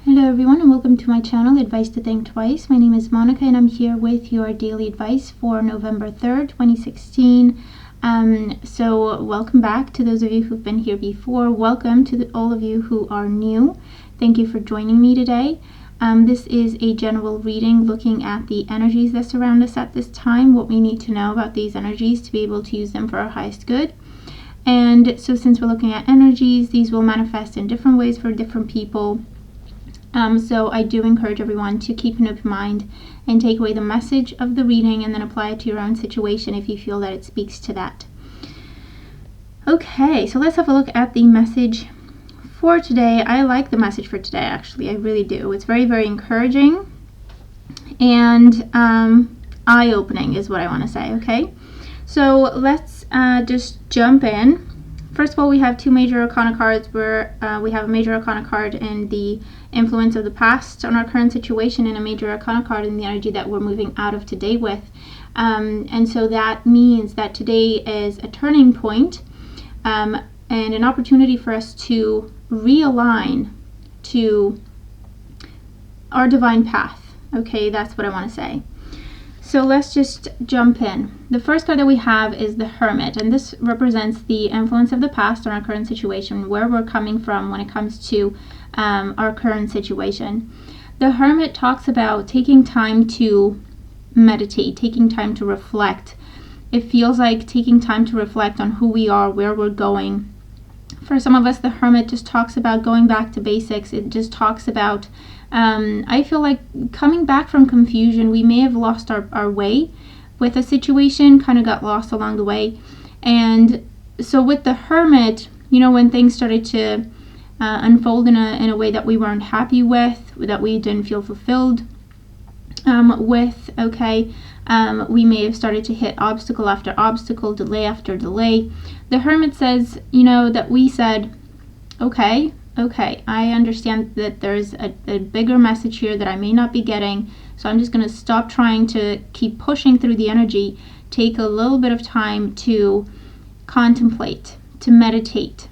Hello everyone and welcome to my channel, Advice to Think Twice. My name is Monica and I'm here with your daily advice for November 3rd, 2016. So welcome back to those of you who've been here before. Welcome to all of you who are new. Thank you for joining me today. This is a general reading looking at the energies that surround us at this time, what we need to know about these energies to be able to use them for our highest good. And so since we're looking at energies, these will manifest in different ways for different people. So I do encourage everyone to keep an open mind and take away the message of the reading and then apply it to your own situation if you feel that it speaks to that. Okay, so let's have a look at the message for today. I like the message for today, actually. I really do. It's very, very encouraging and eye-opening is what I want to say, okay? So let's just jump in. First of all, we have two major arcana cards where we have a major arcana card in the influence of the past on our current situation and a major arcana card in the energy that we're moving out of today with. And so that means that today is a turning point, and an opportunity for us to realign to our divine path. Okay, that's what I want to say. So let's just jump in. The first card that we have is the Hermit, and this represents the influence of the past on our current situation, where we're coming from when it comes to our current situation. The Hermit talks about taking time to meditate, taking time to reflect. It feels like taking time to reflect on who we are, where we're going. For some of us, the Hermit just talks about going back to basics. It just talks about I feel like coming back from confusion. We may have lost our way with a situation, kind of got lost along the way. And so with the Hermit, you know, when things started to unfold in a way that we weren't happy with, that we didn't feel fulfilled with, okay, we may have started to hit obstacle after obstacle, delay after delay. The Hermit says, you know, that we said, okay, I understand that there's a bigger message here that I may not be getting, so I'm just going to stop trying to keep pushing through the energy, take a little bit of time to contemplate, to meditate,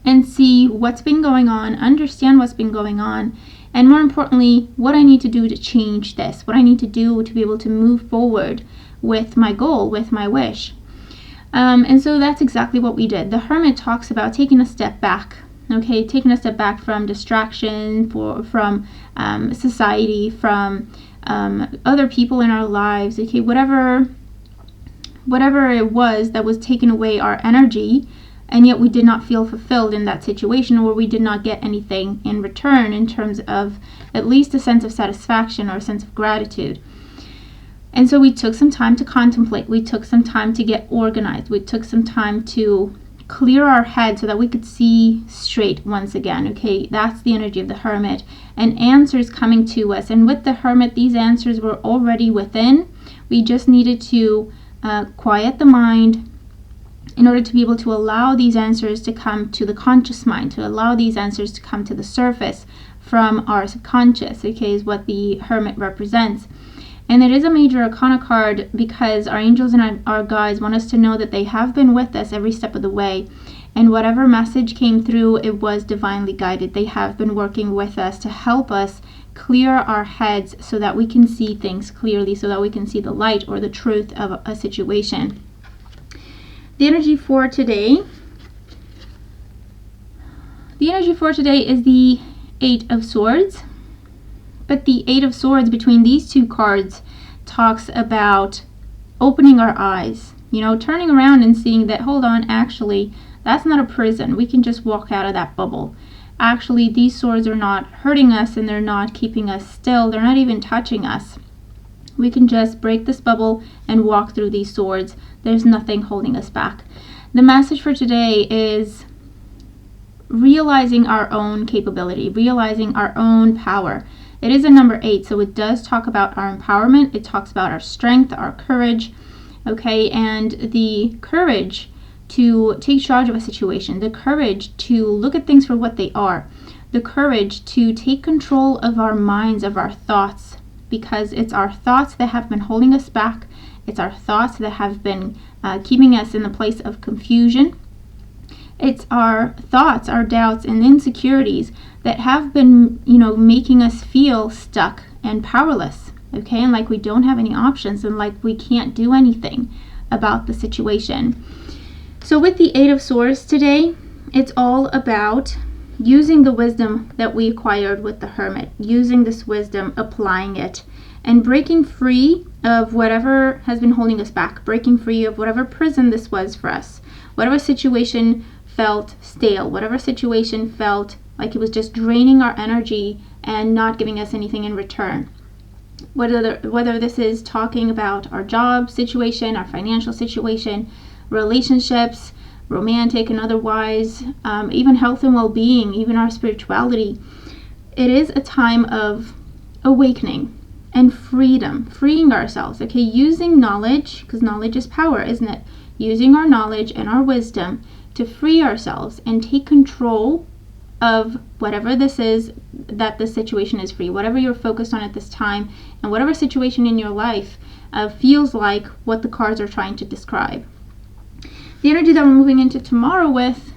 and see what's been going on, understand what's been going on, and more importantly, what I need to do to change this, what I need to do to be able to move forward with my goal, with my wish. And so that's exactly what we did. The Hermit talks about taking a step back. Okay, taking a step back from distraction, from society, from other people in our lives. Okay, whatever it was that was taking away our energy, and yet we did not feel fulfilled in that situation, or we did not get anything in return in terms of at least a sense of satisfaction or a sense of gratitude. And so we took some time to contemplate. We took some time to get organized. We took some time to clear our head so that we could see straight once again. Okay, that's the energy of the Hermit, and answers coming to us. And with the Hermit, these answers were already within. We just needed to quiet the mind in order to be able to allow these answers to come to the conscious mind, to allow these answers to come to the surface from our subconscious. Okay, is what the Hermit represents. And it is a major arcana card because our angels and our guides want us to know that they have been with us every step of the way. And whatever message came through, it was divinely guided. They have been working with us to help us clear our heads so that we can see things clearly, so that we can see the light or the truth of a situation. The energy for today is the Eight of Swords. But the Eight of Swords between these two cards talks about opening our eyes, you know, turning around and seeing that, hold on, actually, that's not a prison. We can just walk out of that bubble. Actually, these swords are not hurting us and they're not keeping us still. They're not even touching us. We can just break this bubble and walk through these swords. There's nothing holding us back. The message for today is realizing our own capability, realizing our own power. It is a number 8, so it does talk about our empowerment. It talks about our strength, our courage, okay, and the courage to take charge of a situation, the courage to look at things for what they are, the courage to take control of our minds, of our thoughts, because it's our thoughts that have been holding us back. It's our thoughts that have been keeping us in the place of confusion. It's our thoughts, our doubts, and insecurities that have been, making us feel stuck and powerless, okay? And like we don't have any options, and like we can't do anything about the situation. So with the Eight of Swords today, it's all about using the wisdom that we acquired with the Hermit, using this wisdom, applying it, and breaking free of whatever has been holding us back, breaking free of whatever prison this was for us, whatever situation felt stale, whatever situation felt like it was just draining our energy and not giving us anything in return. Whether this is talking about our job situation, our financial situation, relationships, romantic and otherwise, even health and well-being, even our spirituality. It is a time of awakening and freedom, freeing ourselves, okay? Using knowledge, because knowledge is power, isn't it? Using our knowledge and our wisdom to free ourselves and take control of whatever this is that the situation is for you, whatever you're focused on at this time, and whatever situation in your life feels like what the cards are trying to describe. The energy that we're moving into tomorrow with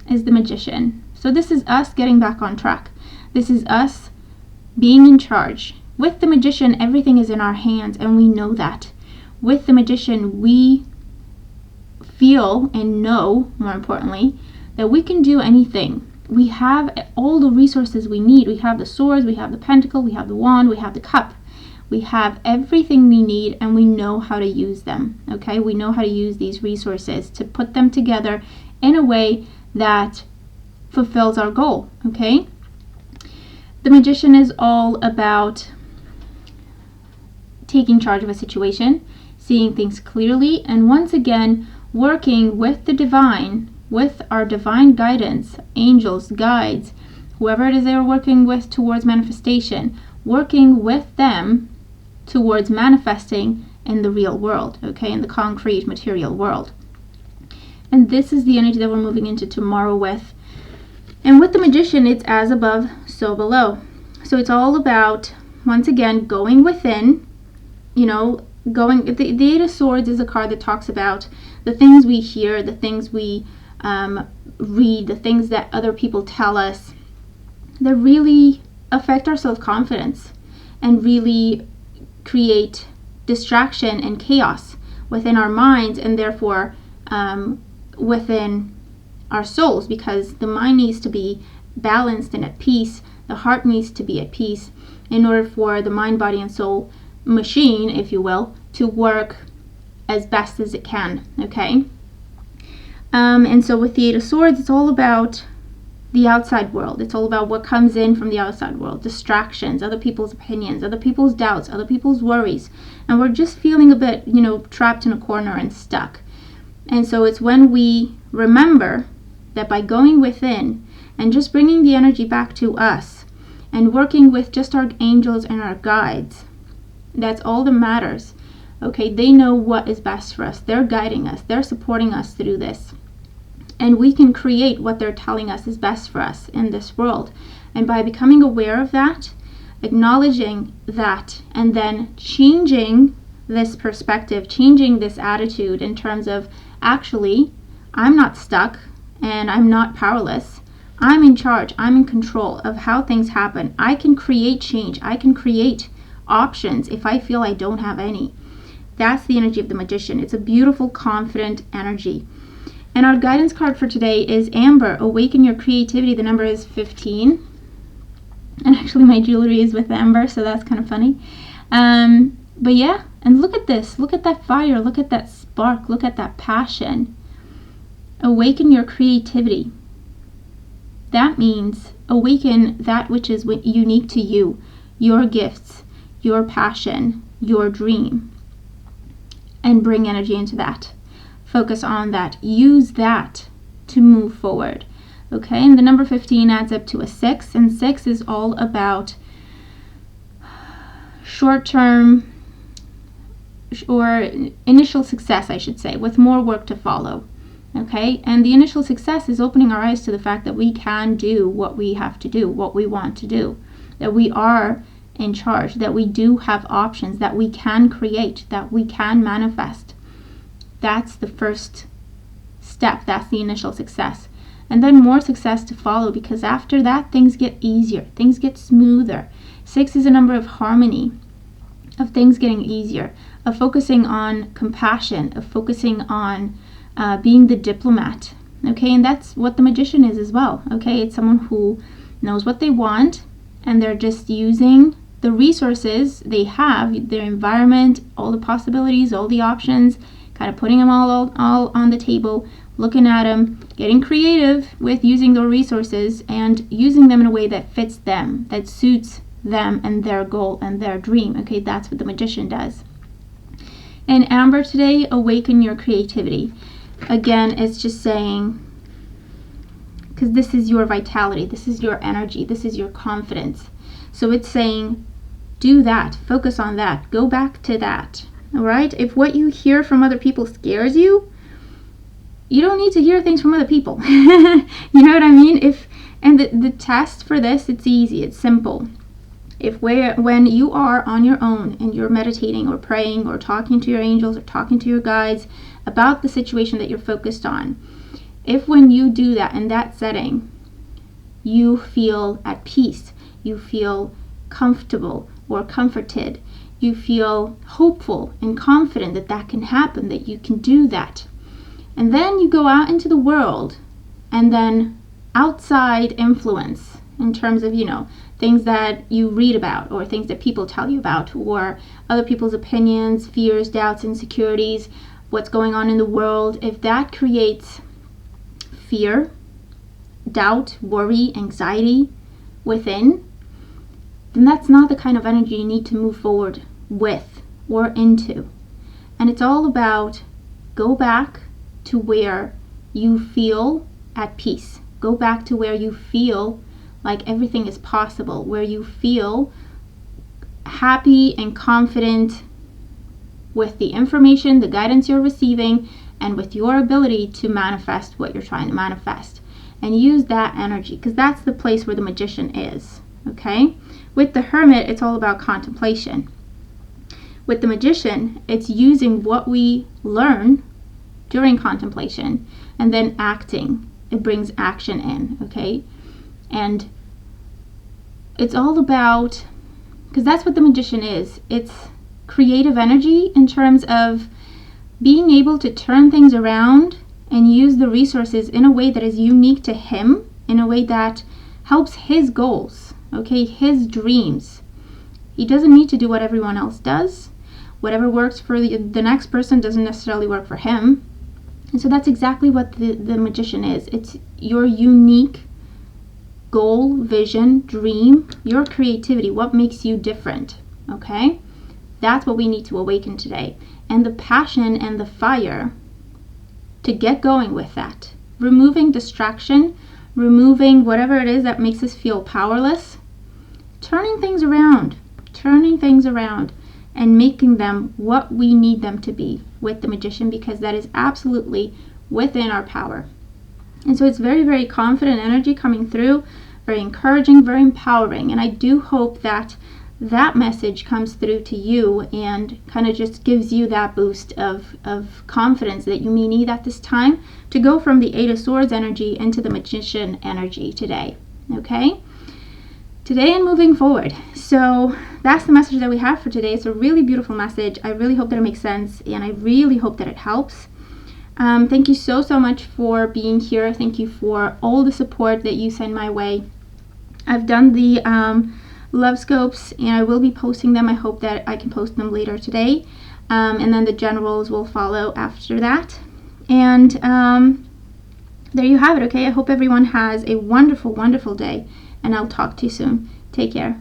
is the Magician. So this is us getting back on track. This is us being in charge. With the Magician, everything is in our hands, and we know that. With the Magician, we feel and know, more importantly, that we can do anything. We have all the resources we need. We have the swords, we have the pentacle, we have the wand, we have the cup. We have everything we need, and we know how to use them, okay? We know how to use these resources to put them together in a way that fulfills our goal, okay? The Magician is all about taking charge of a situation, seeing things clearly, and once again, working with the divine, with our divine guidance, angels, guides, whoever it is they're working with towards manifestation, working with them towards manifesting in the real world, okay, in the concrete material world. And this is the energy that we're moving into tomorrow with. And with the Magician, it's as above, so below. So it's all about, once again, going within, the Eight of Swords is a card that talks about the things we hear, the things we read, the things that other people tell us that really affect our self-confidence and really create distraction and chaos within our minds, and therefore within our souls, because the mind needs to be balanced and at peace. The heart needs to be at peace in order for the mind, body, and soul machine, if you will, to work as best as it can, okay? And so with the Eight of Swords, it's all about the outside world. It's all about what comes in from the outside world, distractions, other people's opinions, other people's doubts, other people's worries, and we're just feeling a bit, trapped in a corner and stuck. And so it's when we remember that by going within and just bringing the energy back to us and working with just our angels and our guides, that's all that matters. Okay, they know what is best for us. They're guiding us. They're supporting us through this. And we can create what they're telling us is best for us in this world. And by becoming aware of that, acknowledging that, and then changing this perspective, changing this attitude in terms of, actually, I'm not stuck and I'm not powerless. I'm in charge. I'm in control of how things happen. I can create change. I can create options if I feel I don't have any. That's the energy of the Magician. It's a beautiful, confident energy. And our guidance card for today is Amber, Awaken Your Creativity. The number is 15. And actually my jewelry is with Amber, so that's kind of funny. But yeah, and look at this. Look at that fire. Look at that spark. Look at that passion. Awaken your creativity. That means awaken that which is unique to you, your gifts, your passion, your dream, and bring energy into that. Focus on that. Use that to move forward. Okay, and the number 15 adds up to a 6, and 6 is all about short-term or initial success, I should say, with more work to follow. Okay, and the initial success is opening our eyes to the fact that we can do what we have to do, what we want to do, that we are in charge, that we do have options, that we can create, that we can manifest. That's the first step. That's the initial success. and then more success to follow, because after that things get easier, things get smoother. 6 is a number of harmony, of things getting easier, of focusing on compassion, of focusing on being the diplomat. Okay, and that's what the Magician is as well. Okay, it's someone who knows what they want, and they're just using the resources they have, their environment, all the possibilities, all the options, kind of putting them all on the table, looking at them, getting creative with using those resources, and using them in a way that fits them, that suits them and their goal and their dream. Okay, that's what the Magician does. And Amber today, awaken your creativity. Again, it's just saying, because this is your vitality, this is your energy, this is your confidence. So it's saying, do that, focus on that, go back to that. All right, if what you hear from other people scares you, you don't need to hear things from other people. You know what I mean? And the test for this, it's easy, it's simple. When you are on your own and you're meditating or praying or talking to your angels or talking to your guides about the situation that you're focused on, if when you do that in that setting, you feel at peace, you feel comfortable or comforted, you feel hopeful and confident that that can happen, that you can do that, and then you go out into the world, and then outside influence in terms of, things that you read about or things that people tell you about, or other people's opinions, fears, doubts, insecurities, what's going on in the world, if that creates fear, doubt, worry, anxiety within, then that's not the kind of energy you need to move forward with or into. And it's all about, go back to where you feel at peace. Go back to where you feel like everything is possible, where you feel happy and confident with the information, the guidance you're receiving, and with your ability to manifest what you're trying to manifest. And use that energy, because that's the place where the Magician is. Okay? With the Hermit, it's all about contemplation. With the Magician, it's using what we learn during contemplation and then acting. It brings action in, okay? And it's all about, because that's what the Magician is. It's creative energy in terms of being able to turn things around and use the resources in a way that is unique to him, in a way that helps his goals, okay, his dreams. He doesn't need to do what everyone else does. Whatever works for the next person doesn't necessarily work for him. And so that's exactly what the Magician is. It's your unique goal, vision, dream, your creativity, what makes you different, okay? That's what we need to awaken today. And the passion and the fire to get going with that. Removing distraction, removing whatever it is that makes us feel powerless, turning things around, and making them what we need them to be with the Magician, because that is absolutely within our power. And so it's very, very confident energy coming through, very encouraging, very empowering. And I do hope that that message comes through to you and kind of just gives you that boost of confidence that you may need at this time to go from the 8 of Swords energy into the Magician energy today. Okay? Today and moving forward. So that's the message that we have for today. It's a really beautiful message. I really hope that it makes sense, and I really hope that it helps. Thank you so much for being here. Thank you for all the support that you send my way. I've done the love scopes, and I will be posting them. I hope that I can post them later today, and then the generals will follow after that. And there you have it. Okay, I hope everyone has a wonderful, wonderful day, and I'll talk to you soon. Take care.